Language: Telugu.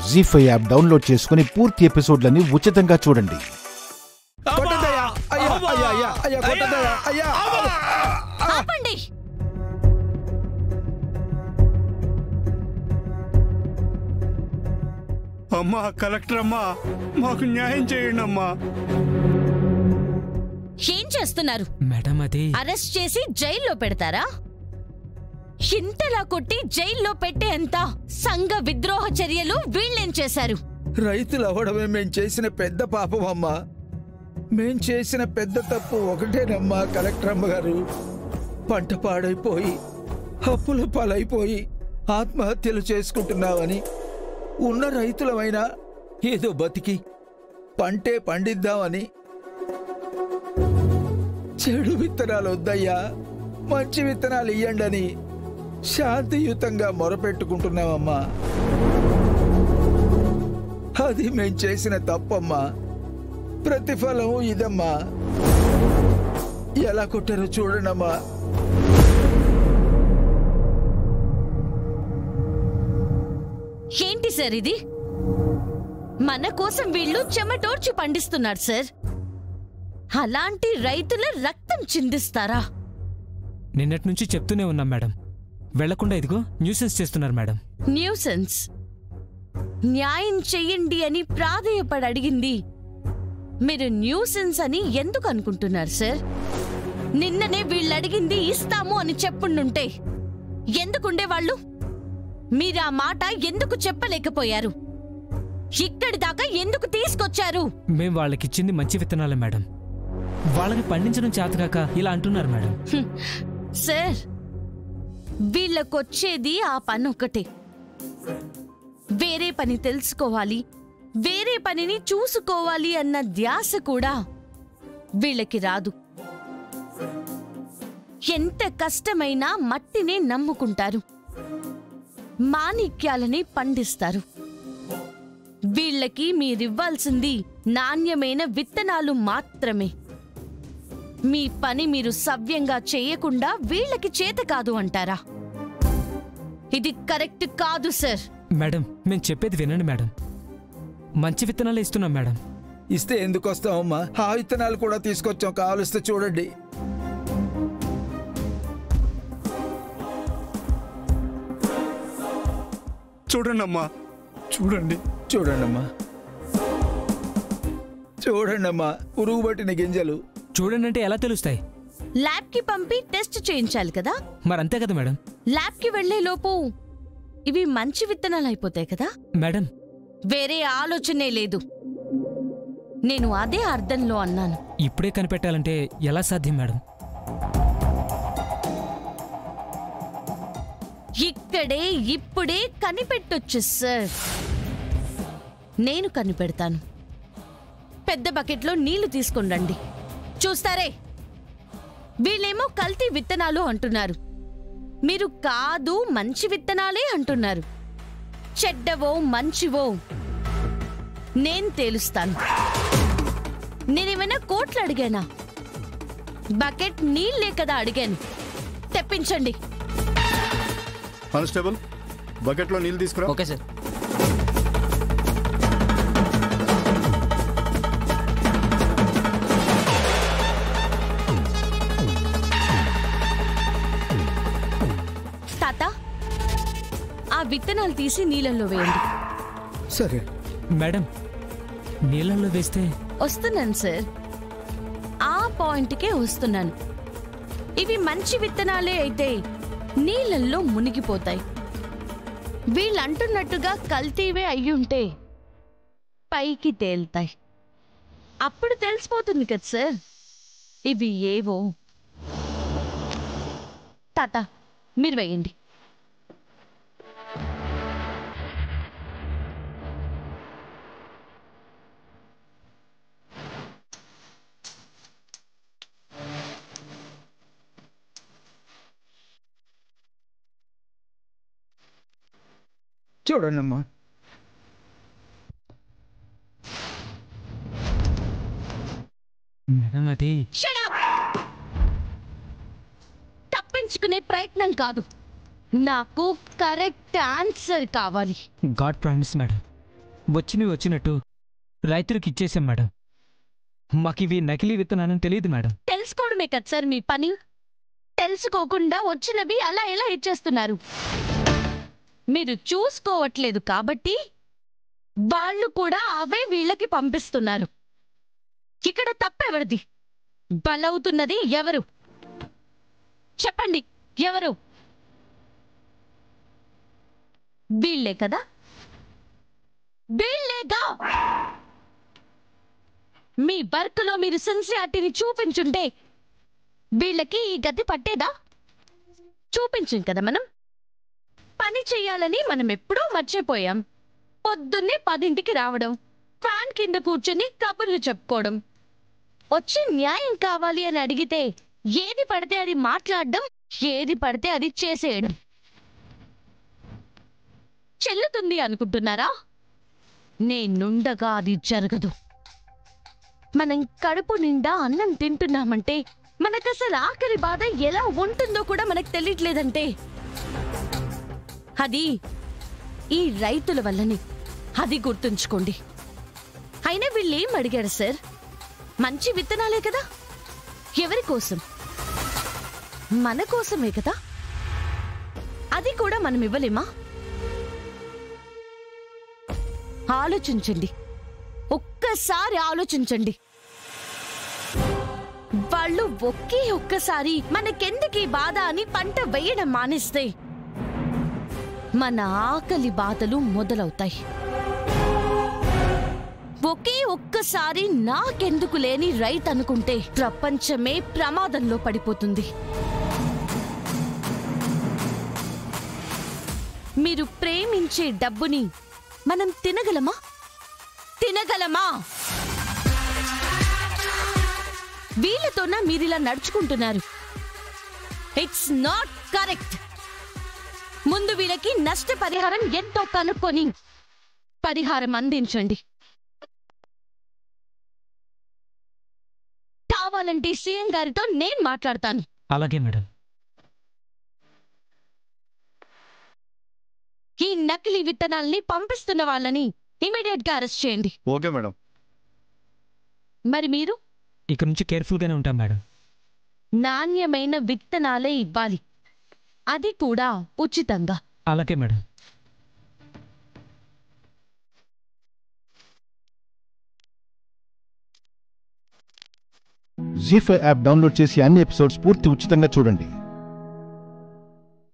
జీ5 యాప్ డౌన్లోడ్ చేసుకుని పూర్తి ఎపిసోడ్లని ఉచితంగా చూడండి. అమ్మా కలెక్టర్ అమ్మా, మాకు న్యాయం చేయండి అమ్మా. ఏం చేస్తున్నారు మేడం? అది అరెస్ట్ చేసి జైల్లో పెడతారా? ఇంతలా కొట్టి జైల్లో పెట్టేంత సంఘ విద్రోహ చర్యలు వీళ్ళేం చేశారు? రైతులు అవ్వడమే మేం చేసిన పెద్ద పాపం అమ్మా. మేం చేసిన పెద్ద తప్పు ఒకటేనమ్మా కలెక్టర్ అమ్మగారు. పంట పాడైపోయి అప్పుల పాలైపోయి ఆత్మహత్యలు చేసుకుంటున్నావని ఉన్న రైతులమైనా ఏదో బతికి పంటే పండిద్దామని చెడు విత్తనాలు వద్దయ్యా, మంచి విత్తనాలు ఇయ్యండని శాంతియుతంగా మొరపెట్టుకుంటున్నామమ్మా. అది మేం చేసిన తప్పమ్మా. ప్రతిఫలం ఇదమ్మా. ఎలా కొట్టారో చూడండమ్మా. ఏంటి సార్ ఇది? మన కోసం వీళ్ళు చెమటోడ్చి పండిస్తున్నారు సార్. అలాంటి రైతుల రక్తం చిందిస్తారా? నిన్నటి నుంచి చెప్తూనే ఉన్నాం మేడం, వెళ్లకుండా ఇదిగో న్యూసెన్స్ చేస్తున్నారు మేడం. న్యూసెన్స్? న్యాయం చెయ్యండి అని ప్రాధేయపడి అడిగింది మీరు న్యూసెన్స్ అని ఎందుకు అనుకుంటున్నారు సార్? నిన్ననే వీళ్ళు అడిగింది ఇస్తాము అని చెప్పుండుంటే ఎందుకుండేవాళ్ళు? మీరా మాట ఎందుకు చెప్పలేకపోయారు? ఇక్కడి దాకా ఎందుకు తీసుకొచ్చారు? మేం వాళ్ళకిచ్చింది మంచి విత్తనాలే మేడం. వాళ్ళని పండించడం చేతకాక ఇలా అంటున్నారు మేడం. సార్, వీళ్ళకొచ్చేది ఆ పని ఒక్కటే. వేరే పని తెలుసుకోవాలి, వేరే పనిని చూసుకోవాలి అన్న ధ్యాస కూడా వీళ్ళకి రాదు. ఎంత కష్టమైనా మట్టినే నమ్ముకుంటారు, మాణిక్యాలని పండిస్తారు. వీళ్ళకి మీరివ్వాల్సింది నాణ్యమైన విత్తనాలు మాత్రమే. మీ పని మీరు సవ్యంగా చేయకుండా వీళ్ళకి చేత కాదు అంటారా? ఇది కరెక్ట్ కాదు సార్. మేడం, మేము చెప్పేది వినండి మేడం. మంచి విత్తనాలు ఇస్తున్నాం మేడం. ఇస్తే ఎందుకు వస్తామమ్మా? ఆ విత్తనాలు కూడా తీసుకొచ్చాం, కావలిస్తే చూడండి. చూడండమ్మా, చూడండి, చూడండమ్మా, చూడండమ్మా. పురుగు పట్టిన గింజలు. చూడండి అంటే ఎలా తెలుస్తాయి? ల్యాబ్ కి పంపి టెస్ట్ చేయించాలి కదా. మరంతే కదా మేడం. ల్యాబ్ కి వెళ్లే లోపు ఇవి మంచి విత్తనాలు అయిపోతాయి కదా మేడం. వేరే ఆలోచనే లేదు. నేను అదే అర్థంలో అన్నాను. ఇప్పుడే కనిపెట్టాలంటే ఎలా సాధ్యం మేడం? ఇక్కడే ఇప్పుడే కనిపెట్టొచ్చు సార్. నేను కనిపెడతాను. పెద్ద బకెట్లో నీళ్లు తీసుకొండండి. చూస్తారే, వీళ్ళేమో కల్తీ విత్తనాలు అంటున్నారు, మీరు కాదు మంచి విత్తనాలే అంటున్నారు. చెడ్డవో మంచివో నేను తేలుస్తాను. నేనేమైనా కోట్లు అడిగానా? బకెట్ నీళ్లే కదా అడిగాను. తెప్పించండి. కానిస్టేబుల్, బకెట్లో నీళ్ళు తీసుకురా. Okay sir. తాత, ఆ విత్తనాలు తీసి నీళ్ళల్లో వేయండి. సరే మేడం, నీళ్ళల్లో వేస్తే? వస్తున్నాను సార్, ఆ పాయింట్కే వస్తున్నాను. ఇవి మంచి విత్తనాలే అయితే నీళ్ళల్లో మునిగిపోతాయి. వీళ్ళంటున్నట్టుగా కల్తీవే అయ్యుంటే పైకి తేలుతాయి. అప్పుడు తెలిసిపోతుంది కదా సార్ ఇవి ఏవో. తాత, మీరు వేయండి. చూడండమ్మా. మేడం, అది తప్పించుకునే ప్రయత్నం కాదు, నాకు కరెక్ట్ ఆన్సర్ కావాలి. God promise madam. వచ్చినవి వచ్చినట్టు రైతులకు ఇచ్చేసాం మేడం. మాకివి నకిలీ విత్తనాలని తెలియదు మేడం. తెలుసుకోవడమే కదా సార్ మీ పని. తెలుసుకోకుండా వచ్చినవి అలా ఎలా ఇచ్చేస్తున్నారు? మీరు చూసుకోవట్లేదు కాబట్టి వాళ్ళు కూడా అవే వీళ్ళకి పంపిస్తున్నారు. ఇక్కడ తప్పెవరిది? బలవుతున్నది ఎవరు? చెప్పండి, ఎవరు? వీళ్ళే కదా? వీళ్ళేగా. మీ వర్క్లో మీరు సిన్సియారిటీని చూపించుంటే వీళ్ళకి ఈ గతి పట్టేదా? చూపించింది కదా మనం. పని చెయ్యాలని మనం ఎప్పుడూ మర్చిపోయాం. పొద్దున్నే 10ంటికి రావడం, ఫ్యాన్ కింద కూర్చొని కబుర్లు చెప్పుకోవడం, వచ్చి న్యాయం కావాలి అని అడిగితే ఏది పడితే అది మాట్లాడడం, ఏది పడితే అది చేసేయడం. చెల్లుతుంది అనుకుంటున్నారా? నేనుండగా అది జరగదు. మనం కడుపు నిండా అన్నం తింటున్నామంటే మనకసలు ఆఖరి బాధ ఎలా ఉంటుందో కూడా మనకు తెలియట్లేదంటే అది ఈ రైతుల వల్లని. అది గుర్తుంచుకోండి. అయినా వీళ్ళేం అడిగారు సార్? మంచి విత్తనాలే కదా. ఎవరి కోసం? మన కోసమే కదా. అది కూడా మనం ఇవ్వలేమా? ఆలోచించండి, ఒక్కసారి ఆలోచించండి. వాళ్ళు ఒక్కసారి మనకెందుకీ బాధ అని పంట వేయడం మానేస్తే మన ఆకలి బాధలు మొదలవుతాయి. ఒక్కసారి నాకెందుకు లేని రైతు అనుకుంటే ప్రపంచమే ప్రమాదంలో పడిపోతుంది. మీరు ప్రేమించే డబ్బుని మనం తినగలమా? వీళ్ళతోనా మీరిలా నడుచుకుంటున్నారు? It's not correct. ముందు వీళ్ళకి నష్టపరిహారం ఎంతో కనుక్కొని పరిహారం అందించండి. కావాలంటే సీఎం గారితో నేను మాట్లాడతాను. అలాగే మేడం. ఈ నకిలీ విత్తనాల్ని పంపిస్తున్న వాళ్ళని ఇమీడియట్ గా అరెస్ట్ చేయండి. Okay madam. మరి మీరు? ఇక నుంచి కేర్ఫుల్గానే ఉంటాం మేడం. నాణ్యమైన విత్తనాలే ఇవ్వాలి, అది కూడా ఉచితంగా. అలాగే మేడం. జీ5 యాప్ డౌన్లోడ్ చేసి అన్ని ఎపిసోడ్స్ పూర్తి ఉచితంగా చూడండి.